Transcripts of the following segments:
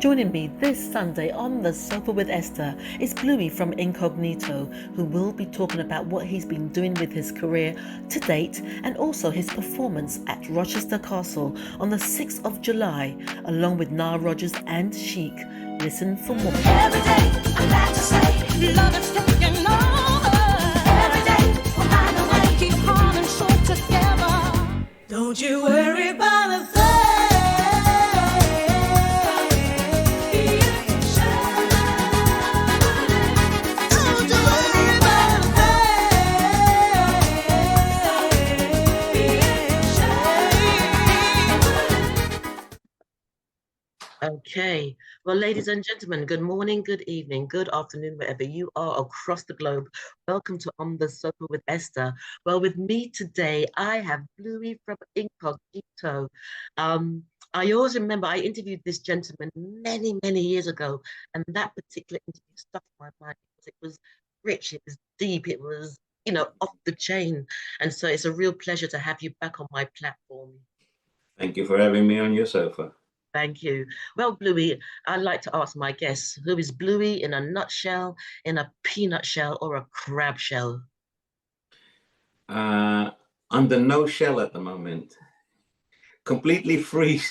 Joining me this Sunday on The Sofa with Esther is Bluey from Incognito, who will be talking about what he's been doing with his career to date and also his performance at Rochester Castle on the 6th of July, along with Nile Rodgers and Chic. Listen for more. Every day, I'm glad to say, love is taking over. Every day, we'll find a way, keep heart and soul together. Don't you worry about a thing. Okay, well, ladies and gentlemen, good morning, good evening, good afternoon, wherever you are across the globe. Welcome to On the Sofa with Esther. Well, with me today, I have Bluey from Incognito. I always remember I interviewed this gentleman many, many years ago, and that particular interview stuck in my mind because it was rich, it was deep, it was, off the chain. And so it's a real pleasure to have you back on my platform. Thank you for having me on your sofa. Thank you. Well, Bluey, I'd like to ask my guests, who is Bluey in a nutshell, in a peanut shell, or a crab shell? Under no shell at the moment. Completely free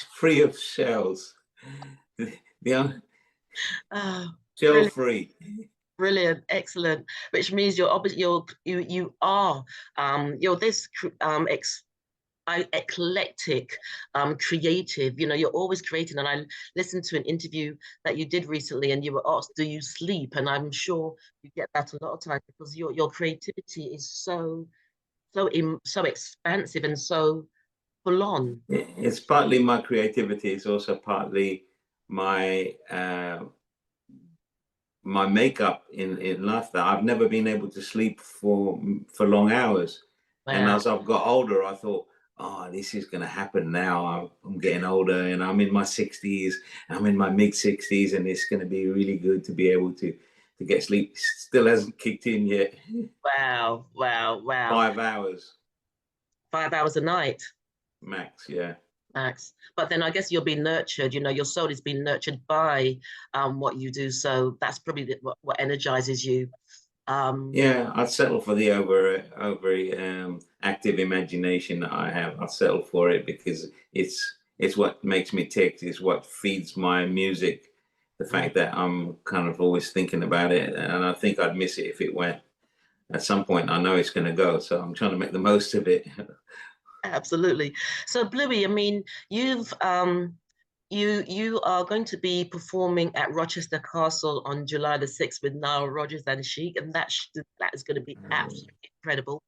of shells. Shell free. Brilliant, excellent. Which means you're obviously you are you're this eclectic, creative. You're always creating. And I listened to an interview that you did recently, and you were asked, "Do you sleep?" And I'm sure you get that a lot of times because your creativity is so expansive and so full on. It's partly my creativity. It's also partly my my makeup in life that I've never been able to sleep for long hours. Wow. And as I've got older, I thought, oh, this is going to happen now. I'm getting older and I'm in my 60s. I'm in my mid 60s, and it's going to be really good to be able to get sleep. Still hasn't kicked in yet. Wow. 5 hours. 5 hours a night. Max, yeah. Max. But then I guess you're being nurtured, your soul is being nurtured by what you do. So that's probably what energizes you. Yeah, I'd settle for the over active imagination that I have. I'd settle for it because it's what makes me tick. It's what feeds my music. The fact that I'm kind of always thinking about it, and I think I'd miss it if it went. At some point, I know it's going to go, so I'm trying to make the most of it. Absolutely. So, Bluey, I mean, you've you are going to be performing at Rochester Castle on July the 6th with Nile Rodgers and Chic, and that is going to be absolutely incredible.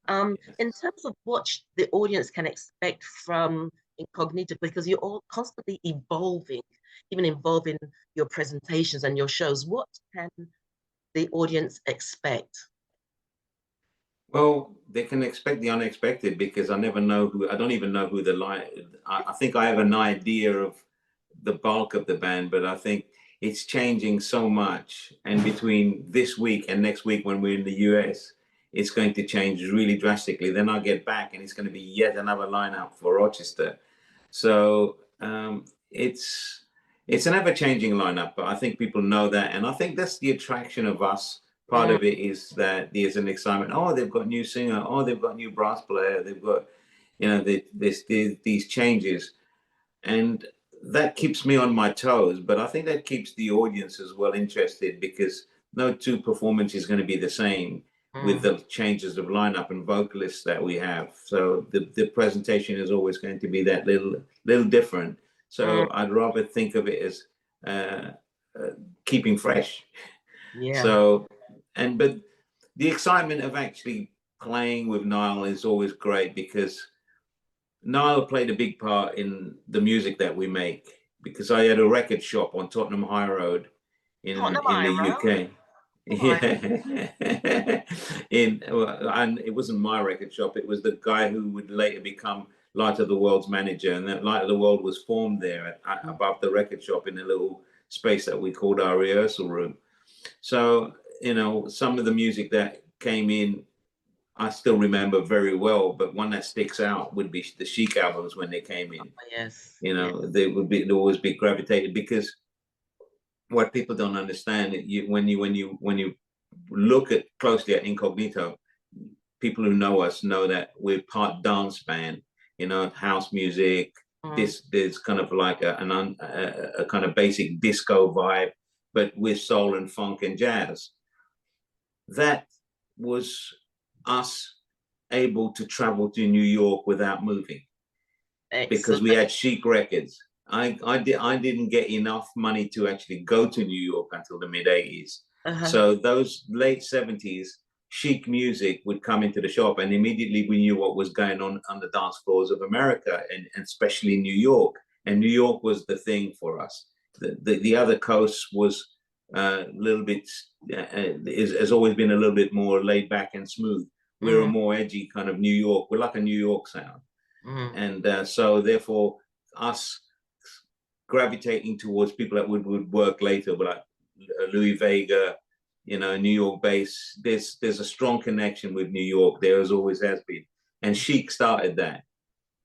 In terms of what the audience can expect from Incognito, because you're all constantly evolving, even involving your presentations and your shows, what can the audience expect? Well, they can expect the unexpected because I never know I don't even know who the line. I think I have an idea of the bulk of the band, but I think it's changing so much. And between this week and next week, when we're in the US, it's going to change really drastically. Then I'll get back and it's going to be yet another lineup for Rochester. So it's an ever-changing lineup, but I think people know that. And I think that's the attraction of us. Part of it is that there's an excitement. Oh, they've got new singer. Oh, they've got new brass player. They've got, these changes. And that keeps me on my toes. But I think that keeps the audience as well interested, because no two performances is going to be the same with the changes of lineup and vocalists that we have. So the presentation is always going to be that little different. So I'd rather think of it as keeping fresh. Yeah. So. But the excitement of actually playing with Nile is always great, because Nile played a big part in the music that we make, because I had a record shop on Tottenham High Road in the UK. Yeah. And it wasn't my record shop. It was the guy who would later become Light of the World's manager. And that Light of the World was formed there above the record shop in a little space that we called our rehearsal room. So, some of the music that came in, I still remember very well, but one that sticks out would be the Chic albums when they came in. Yes. They would always be gravitated, because what people don't understand, when you look at closely at Incognito, people who know us know that we're part dance band, house music. There's kind of like a kind of basic disco vibe, but with soul and funk and jazz. That was us able to travel to New York without moving. Excellent. Because we had Chic records. I didn't get enough money to actually go to New York until the mid-'80s. So those late 70s, Chic music would come into the shop, and immediately we knew what was going on the dance floors of America, and especially New York. And New York was the thing for us. The other coast was a little bit, has always been a little bit more laid back and smooth. We're a more edgy kind of New York. We're like a New York sound. And so therefore us gravitating towards people that would work later, like Louis Vega, New York bass, there's a strong connection with New York. There always has been. And Chic started that.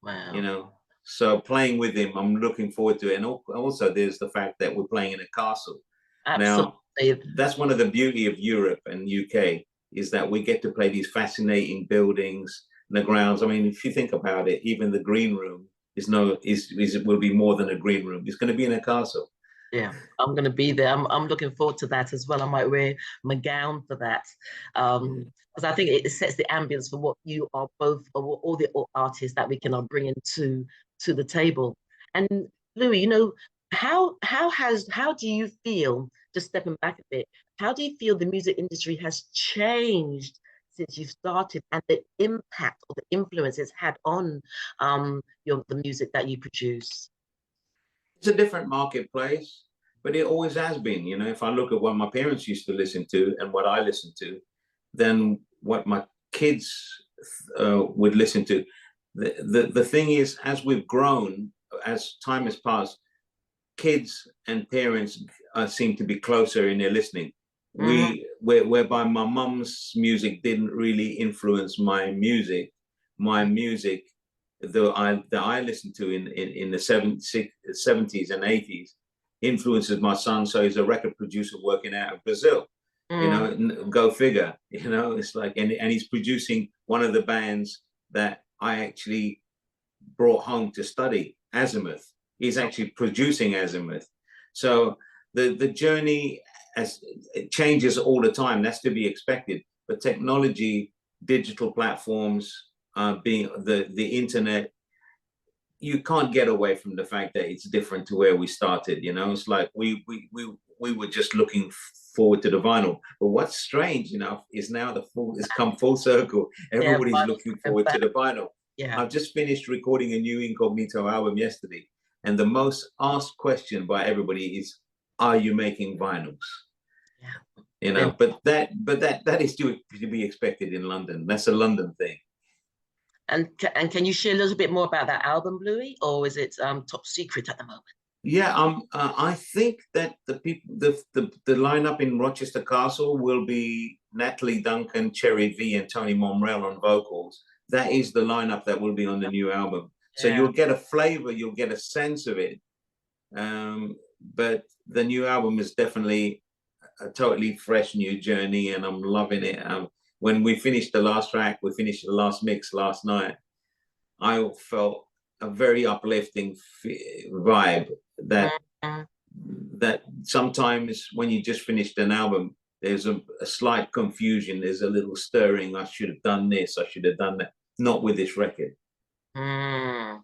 Wow. So playing with him, I'm looking forward to it. And also there's the fact that we're playing in a castle. Absolutely. Now, that's one of the beauty of Europe and UK, is that we get to play these fascinating buildings, the grounds. I mean, if you think about it, even the green room will be more than a green room. It's going to be in a castle. Yeah, I'm going to be there. I'm looking forward to that as well. I might wear my gown for that, because I think it sets the ambience for what you are both, or all the artists that we can bring into to the table. And Louis, how do you feel? Just stepping back a bit, how do you feel the music industry has changed since you started, and the impact or the influence it's had on the music that you produce? It's a different marketplace, but it always has been. If I look at what my parents used to listen to and what I listen to, then what my kids would listen to. The thing is, as we've grown, as time has passed, kids and parents seem to be closer in their listening. Whereby my mum's music didn't really influence my music. My music, that I listened to in the 70s and 80s, influences my son. So he's a record producer working out of Brazil. Go figure. It's like, and he's producing one of the bands that I actually brought home to study, Azimuth. He's actually producing Azimuth. So the journey, as it changes all the time, that's to be expected. But technology, digital platforms, being the internet, you can't get away from the fact that it's different to where we started. It's like we were just looking forward to the vinyl. But what's strange enough is now it's come full circle. Everybody's looking forward to the vinyl. I've just finished recording a new Incognito album yesterday, and the most asked question by everybody is, "Are you making vinyls?" But that is to be expected in London. That's a London thing. And can you share a little bit more about that album, Bluey, or is it top secret at the moment? Yeah, I think that the lineup in Rochester Castle will be Natalie Duncan, Cherry V, and Tony Momrell on vocals. That is the lineup that will be on the new album. So you'll get a flavor, you'll get a sense of it. But the new album is definitely a totally fresh new journey, and I'm loving it. When we finished the last track, we finished the last mix last night, I felt a very uplifting vibe that sometimes when you just finished an album, there's a slight confusion, there's a little stirring. I should have done this, I should have done that. Not with this record. And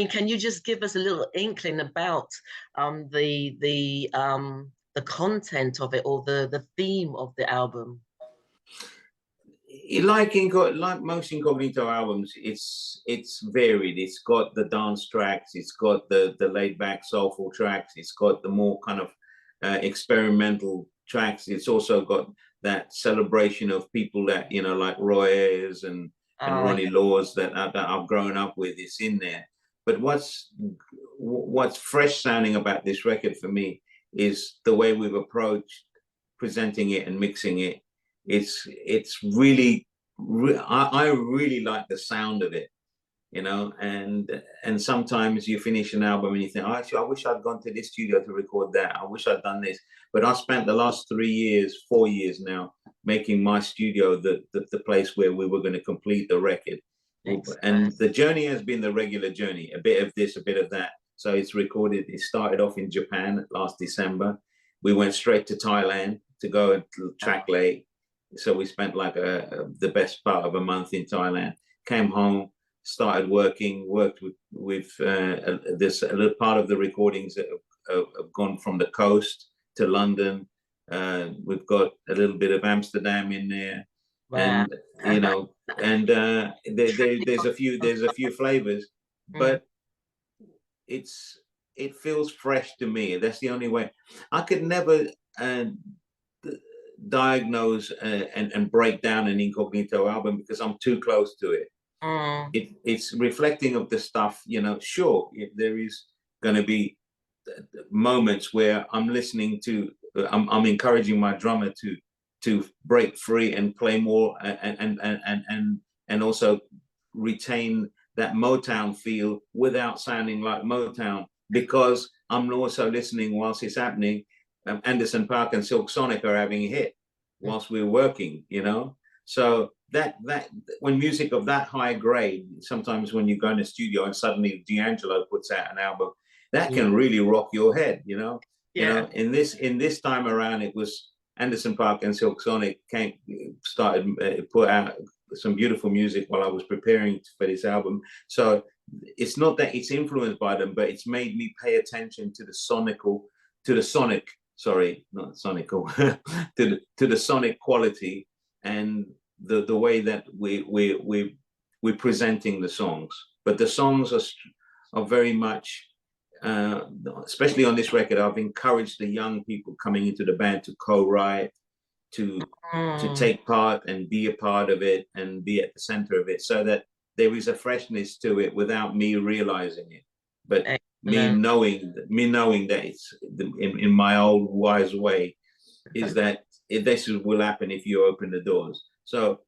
can you just give us a little inkling about the content of it, or the theme of the album? Like most Incognito albums, it's varied. It's got the dance tracks, it's got the laid back soulful tracks, it's got the more kind of experimental tracks. It's also got that celebration of people that like Roy Ayers and Ronnie Laws that I've grown up with. It's in there. But what's fresh sounding about this record for me is the way we've approached presenting it and mixing it. It's really, I really like the sound of it. you know, and sometimes you finish an album and you think, oh, actually, I wish I'd gone to this studio to record that. I wish I'd done this. But I spent the last 3 years, 4 years now, making my studio the place where we were going to complete the record. Excellent. And the journey has been the regular journey, a bit of this, a bit of that. So it's recorded. It started off in Japan last December. We went straight to Thailand to go and track lay. So we spent like the best part of a month in Thailand. Came home, started worked with this a little part of the recordings that have gone from the coast to London. We've got a little bit of Amsterdam in there. Wow. And you know, and there's a few flavors, but it feels fresh to me. That's the only way. I could never diagnose and break down an Incognito album because I'm too close to it. It's reflecting of the stuff, you know. Sure, there is going to be moments where I'm listening to, I'm encouraging my drummer to break free and play more and also retain that Motown feel without sounding like Motown, because I'm also listening whilst it's happening. Anderson .Paak and Silk Sonic are having a hit whilst we're working, you know. So that when music of that high grade, sometimes when you go in the studio and suddenly D'Angelo puts out an album, that can really rock your head, you know. You know, in this time around, it was Anderson .Paak and Silk Sonic put out some beautiful music while I was preparing for this album. So it's not that it's influenced by them, but it's made me pay attention to the sonic, to the sonic quality and the way that we're presenting the songs. But the songs are very much, especially on this record, I've encouraged the young people coming into the band to co-write, to take part and be a part of it and be at the center of it, so that there is a freshness to it without me realizing it, but me knowing that it's in my old wise way, is that this will happen if you open the doors. So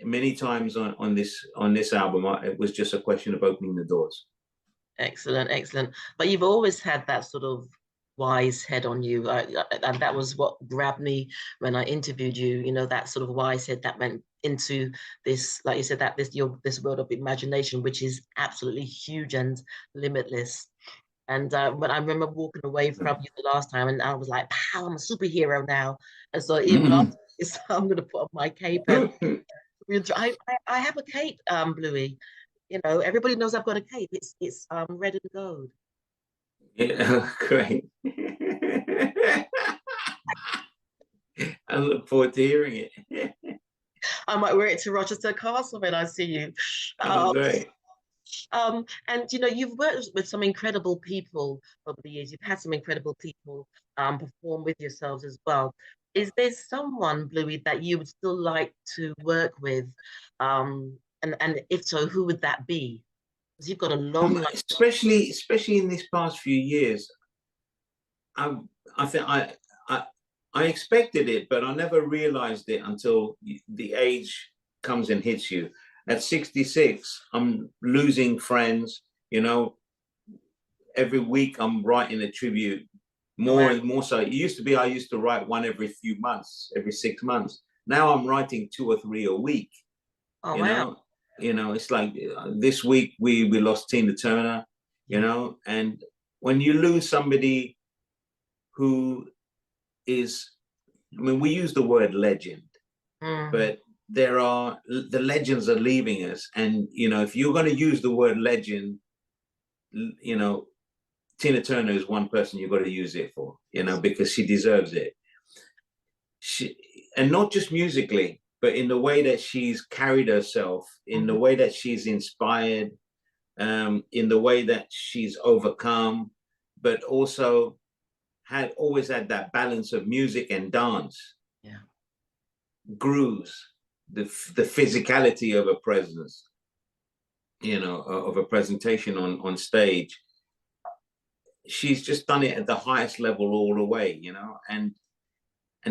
many times on this album, it was just a question of opening the doors. Excellent. But you've always had that sort of wise head on you, and that was what grabbed me when I interviewed you. You know, that sort of wise head that went into this, like you said, that this world of imagination, which is absolutely huge and limitless. And when I remember walking away from you the last time, and I was like, "Wow, I'm a superhero now." And so even after this, I'm going to put on my cape. And I have a cape, Bluey. You know, everybody knows I've got a cape. It's red and gold. Yeah, great. I look forward to hearing it. I might wear it to Rochester Castle when I see you. Great. And you know, you've worked with some incredible people over the years. You've had some incredible people perform with yourselves as well. Is there someone, Bluey, that you would still like to work with? And if so, who would that be? Because you've got a long life. Especially in these past few years, I think I expected it, but I never realized it until the age comes and hits you. At 66, I'm losing friends. You know, every week I'm writing a tribute, more and more so. It used to be I used to write one every few months, every 6 months. Now I'm writing 2 or 3 a week. Oh, wow. You know, it's like this week we lost Tina Turner, you know, and when you lose somebody who is, I mean, we use the word legend, but the legends are leaving us. And, you know, if you're going to use the word legend, you know, Tina Turner is one person you've got to use it for, you know, because she deserves it. And not just musically, but in the way that she's carried herself, in the way that she's inspired, in the way that she's overcome, but also always had that balance of music and dance. Yeah. Grooves, the physicality of a presence, you know, of a presentation on stage. She's just done it at the highest level all the way, you know, and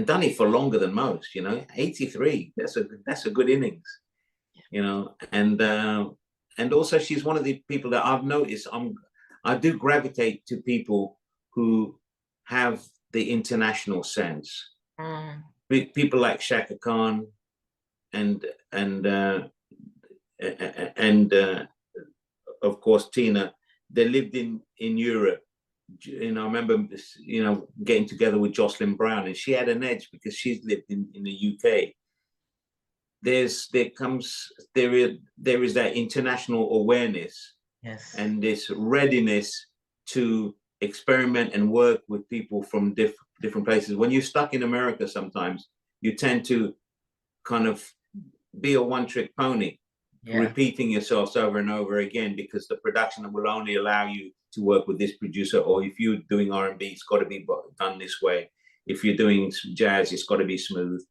done it for longer than most, you know. 83, that's a good innings, you know. And and also she's one of the people that I've noticed. I do gravitate to people who have the international sense. People like Shaka Khan and of course Tina. They lived in Europe. You know, I remember, you know, getting together with Jocelyn Brown, and she had an edge because she's lived in the UK. There is that international awareness, Yes. and this readiness to experiment and work with people from different places. When you're stuck in America, sometimes you tend to kind of be a one-trick pony, repeating yourselves over and over again, because the production will only allow you to work with this producer, or if you're doing R&B, it's got to be done this way. If you're doing jazz, it's got to be smooth.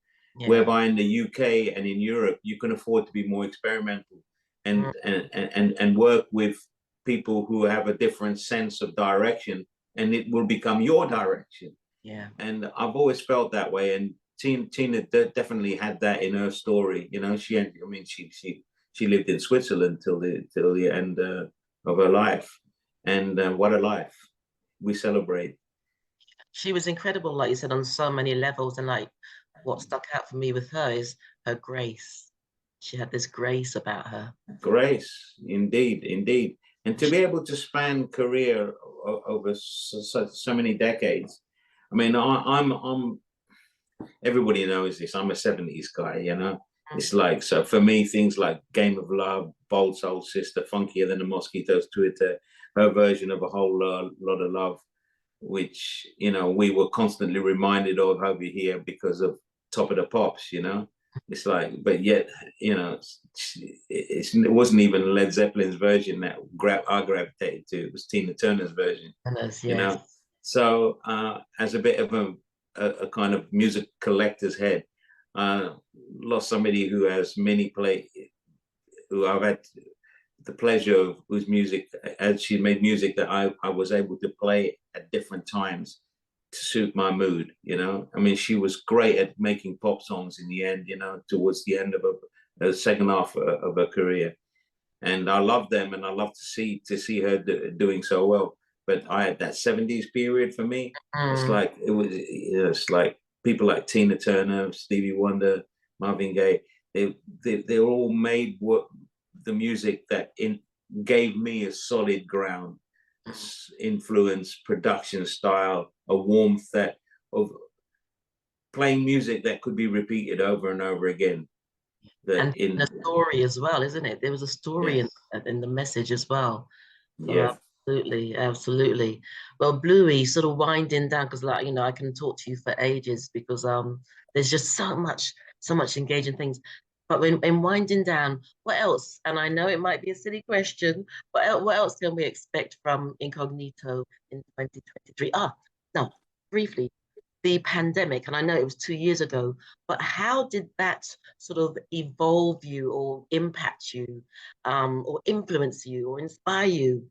Whereby in the UK and in Europe, you can afford to be more experimental and work with people who have a different sense of direction, and it will become your direction. And I've always felt that way, and Tina definitely had that in her story. You know, she lived in Switzerland till the end of her life, and what a life. We celebrate. She was incredible, like you said, on so many levels, and like what stuck out for me with her is her grace. She had this grace about her. Grace, indeed. And to be able to span career over so many decades. I mean, I'm everybody knows this. I'm a 70s guy, you know. It's like, so for me, things like Game of Love, Bold Soul Sister, Funkier Than the Mosquitoes, Twitter, her version of A Whole Lot of Love, which, you know, we were constantly reminded of over here because of Top of the Pops, you know. It's like, but yet, you know, it wasn't even Led Zeppelin's version that I gravitated to. It was Tina Turner's version, you know. So as a bit of a kind of music collector's head, lost somebody who has who I've had the pleasure of, whose music, as she made music that I was able to play at different times to suit my mood, you know. I mean, she was great at making pop songs in the end, you know, towards the end of the second half of her career. And I love them, and I love to see her doing so well. But I had that 70s period for me. It's like, it's like people like Tina Turner, Stevie Wonder, Marvin Gaye. They all made the music that gave me a solid ground, influence, production style, a warmth of playing music that could be repeated over and over again. And in a story as well, isn't it? There was a story in the message as well. Yeah. Absolutely. Well, Bluey, sort of winding down, because, like, you know, I can talk to you for ages because there's just so much engaging things. But in winding down, what else? And I know it might be a silly question, but what else can we expect from Incognito in 2023? No, briefly, the pandemic, and I know it was 2 years ago, but how did that sort of evolve you or impact you, or influence you or inspire you?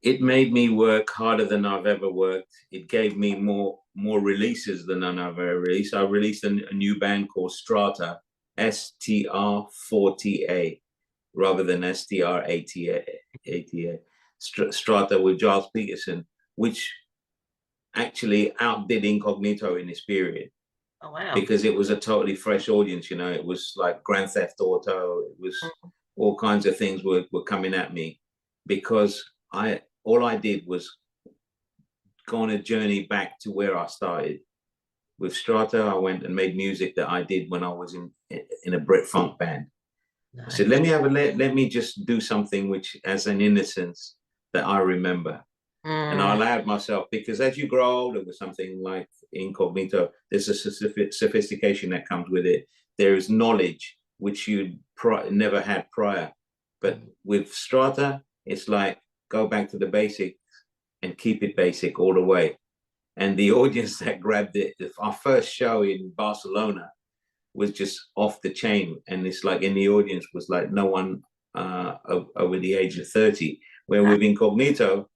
It made me work harder than I've ever worked. It gave me more releases than I've ever released. I released a new band called Strata, STR40A, rather than STR80A. Strata with Giles Peterson, which actually outdid Incognito in this period. Oh, wow. Because it was a totally fresh audience, you know. It was like Grand Theft Auto. It was all kinds of things were coming at me, because all I did was go on a journey back to where I started. With Strata, I went and made music that I did when I was in a Brit funk band. Nice. I said, let me just do something which has an innocence that I remember. And I allowed myself, because as you grow older with something like Incognito, there's a sophistication that comes with it. There is knowledge which you never had prior. But with Strata, it's like, go back to the basics and keep it basic all the way. And the audience that grabbed it, our first show in Barcelona was just off the chain. And it's like, in the audience was like no one over the age of 30. Where with Incognito,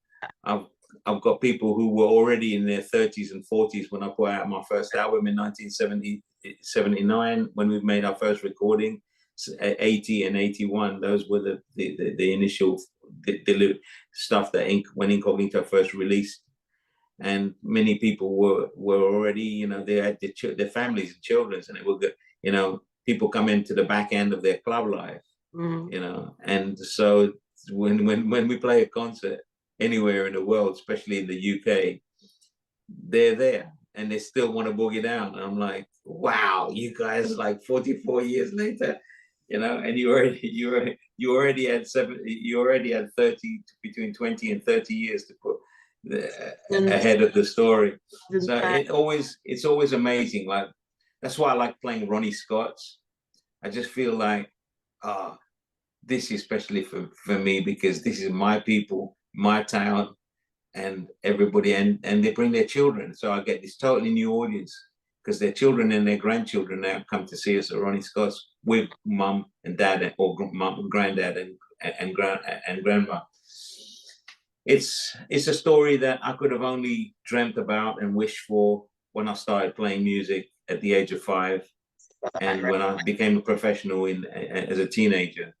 I've got people who were already in their 30s and 40s when I put out my first album in 1979, when we made our first recording. 80 and 81. Those were the initial stuff that when Incognito first released. And many people were already, you know, they had their families and children, and it will get, you know, people come into the back end of their club life, you know. And so when we play a concert anywhere in the world, especially in the UK, they're there and they still want to boogie down. And I'm like, wow, you guys, like 44 years later, you know, and you already had 30, between 20 and 30 years to put ahead of the story. So it's always amazing. Like, that's why I like playing Ronnie Scott's. I just feel like, this is especially for me, because this is my people, my town, and everybody, and they bring their children. So I get this totally new audience, because their children and their grandchildren now come to see us at Ronnie Scott's with mum and dad, or mum and granddad and grandma. It's a story that I could have only dreamt about and wished for when I started playing music at the age of 5, and when I became a professional as a teenager.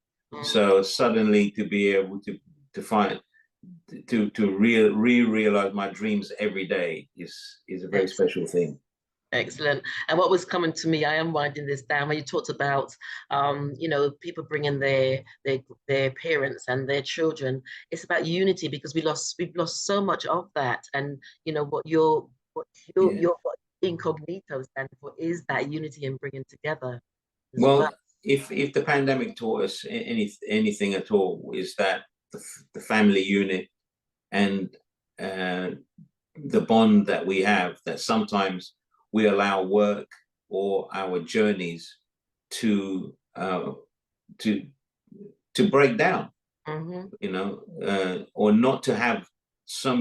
So suddenly to be able to find to realize my dreams every day is a very special thing. Excellent. And what was coming to me, I am writing this down, when you talked about, you know, people bringing their parents and their children. It's about unity, because we've lost so much of that. And you know what your Incognito stands for is that unity and bringing together. Well, if the pandemic taught us anything at all, is that the family unit and the bond that we have, that sometimes we allow work or our journeys to break down, you know, or not to have so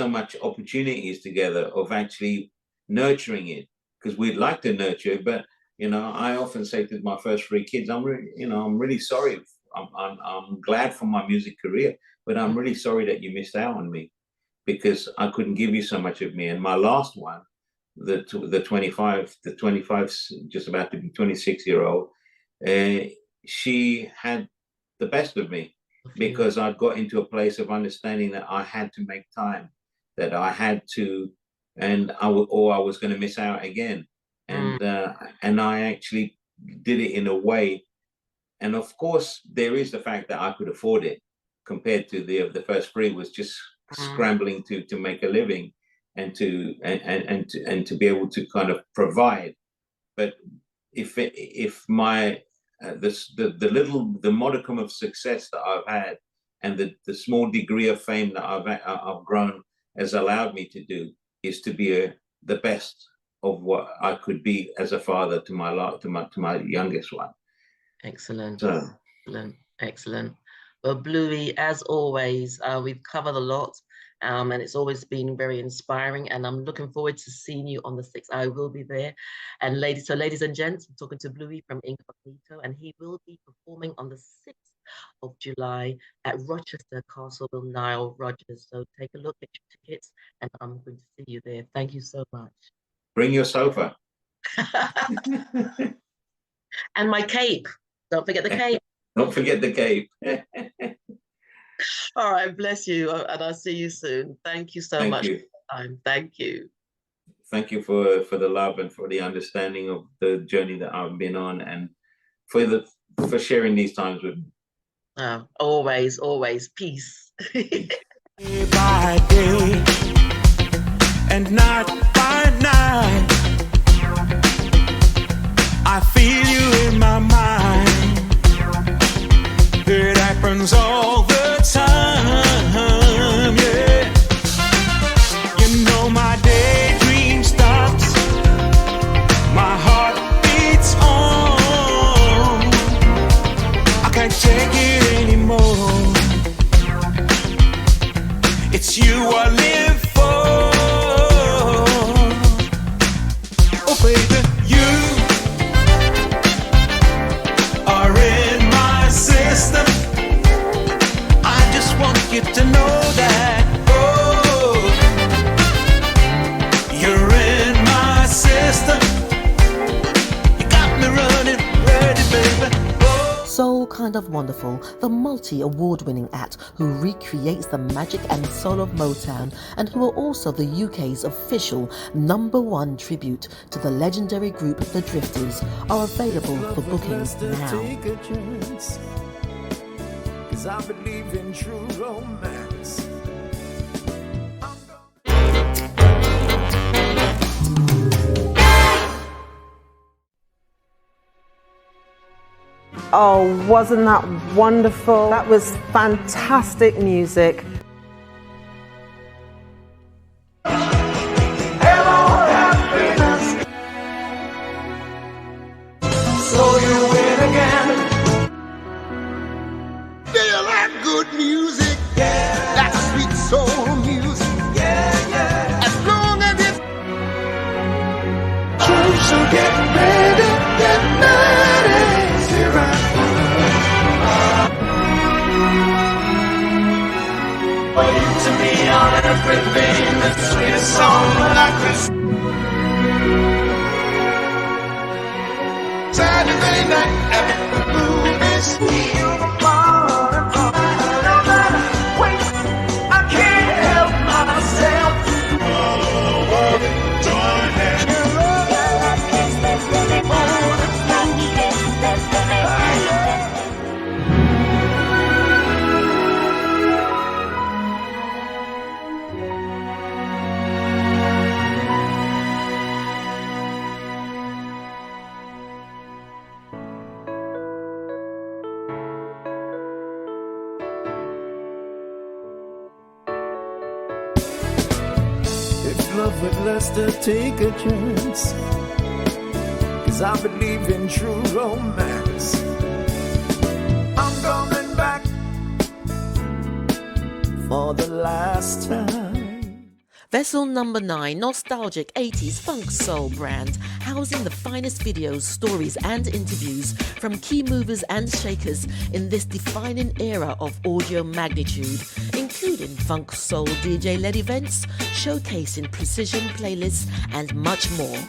much opportunities together of actually nurturing it, because we'd like to nurture it. But you know, I often say to my first 3 kids, I'm really sorry. I'm glad for my music career, but I'm really sorry that you missed out on me, because I couldn't give you so much of me. And my last one, the 25, just about to be 26-year-old, she had the best of me, because I got into a place of understanding that I had to make time, that I had to, or I was going to miss out again. And I actually did it in a way. And of course, there is the fact that I could afford it, compared to the first 3 was just scrambling to make a living and to be able to kind of provide. But if my the modicum of success that I've had, and the small degree of fame that I've grown has allowed me to do, is to be the best of what I could be as a father to my youngest one. Excellent. Excellent. Well, Bluey, as always, we've covered a lot, and it's always been very inspiring, and I'm looking forward to seeing you on the 6th. I will be there. And ladies and gents, I'm talking to Bluey from Incognito, and he will be performing on the 6th of July at Rochester Castle, Nile Rodgers. So take a look at your tickets, and I'm going to see you there. Thank you so much. Bring your sofa. And my cape. Don't forget the cape. Don't forget the cape. All right, bless you, and I'll see you soon. Thank you so much for your time. Thank you. Thank you for the love and for the understanding of the journey that I've been on, and for sharing these times with me. Oh, always peace. Day by day and night by night, I feel you in my mind. It happens all the time, yeah. You know my daydream stops, my heart beats on. I can't take it anymore. It's you I live for. Oh baby, you Love Wonderful, the multi-award-winning act who recreates the magic and soul of Motown and who are also the UK's official #1 tribute to the legendary group The Drifters, are available for bookings now. Take a chance, 'cause I believe in true romance. Oh, wasn't that wonderful? That was fantastic music. Hello, happiness. So you win again. Feel that good music, Yeah, that sweet soul music. yeah, yeah. As long as it's True, so get ready, get ready. See right. For you to me on everything, the sweetest song that I could sing. Saturday night at the movies. Wait, I can't help myself. If love with Lester, take a chance, 'cause I believe in true romance. I'm coming back for the last time. Vessel number 9, nostalgic 80s funk soul brand, housing the finest videos, stories and interviews from key movers and shakers in this defining era of audio magnitude, including funk soul DJ-led events, showcasing precision playlists and much more.